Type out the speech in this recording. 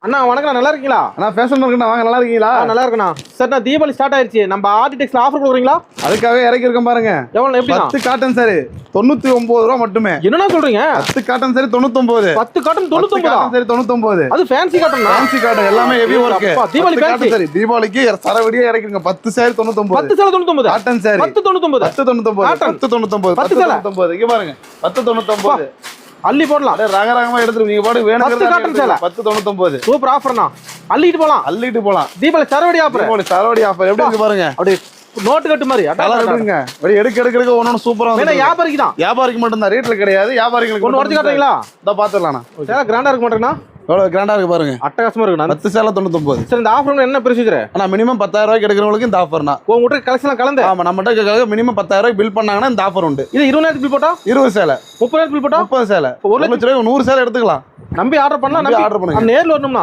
அண்ணா வணக்கம், நல்லா இருக்கீங்களா? அண்ணா ஃபேஷன் இருக்கா? வாங்க, நல்லா இருக்கீங்களா? நல்லா இருக்குண்ணா. சார் நான் தீபாவளி ஸ்டார்ட் ஆயிருச்சு, நம்ம ஆர்டிடெக்ஸ்ல ஆஃபர் கொடுக்குறீங்களா? அதுக்காகவே இறக்கி இருக்கோம் பாருங்க. எவ்வளவு? எப்படி? 10 காட்டன் சாரி 99 ரூபா மட்டுமே. என்னண்ணா சொல்றீங்க? 10 காட்டன் சாரி 99. 10 cotton 99 sorry 99. அது ஃபேன்சி காட்டன். ஃபேன்சி காட்டன் எல்லாமே heavy work. Deepavali fancy sorry தீபாவளிக்கு சரவடியா இறக்கிருங்க. 10 சாரி 99. 10 சேலை 99. Cotton sorry 10 99. 10 99. 10 99. 10 99. இங்க பாருங்க 10 99. அள்ளி போடலாம். ரக ரகமா எடுத்துட்டு நீங்க பாட்டு வேணுங்கிறது. 10 காட்டன் சேலை 10 99. சூப்பர் ஆஃபர்ண்ணா. அள்ளிட்டு போலாம். அள்ளிட்டு போலாம். தீபாவளி சரவடி ஆஃபர். தீபாவளி சரவடி ஆஃபர் எப்படி இருக்கு பாருங்க. அப்படியே நோட்டு கட்டு மாதிரி கலர் எடுங்க. அப்படியே எடுக்க ஒண்ணு சூப்பரா வந்து. வியாபாரிக்கு தான். வியாபாரிக்கு மட்டும் தான், ரேட்ல கிடையாது. வியாபாரிகளுக்கு ஒன்னு உடச்சு காட்டுறீங்களா? இத பாத்துறலாம்ண்ணா. சேலை கிராண்டா இருக்க மாட்டேங்கண்ணா. எவ்வளவு கிராண்டா இருக்கு பாருங்க. அட்டகாசமா இருக்குண்ணா. 10 சேலை 99. சார் இந்த ஆஃபர் என்ன ப்ரொசீஜர்? ஆனா மினிமம் 10,000 ரூபாய்க்கு எடுக்கிறவங்களுக்கு இந்த ஆஃபர்னா. உங்ககிட்ட கலெக்ஷன் கலந்து. ஆமா, நம்மகிட்ட மினிமம் 10,000 ரூபாய்க்கு பில் பண்ணாங்கன்னா இந்த ஆஃபர் உண்டு. இது 20,000 பில் போட்டா 20 சேலை, 30,000 பில் போட்டா 30 சேலை, 1 லட்சம் ரூபாய்க்கு 100 சேலை எடுத்துக்கலாம். நம்பி ஆர்டர் பண்ணலாம். ஆர்டர் பண்ணுங்க. நேர்ல வரணும்னா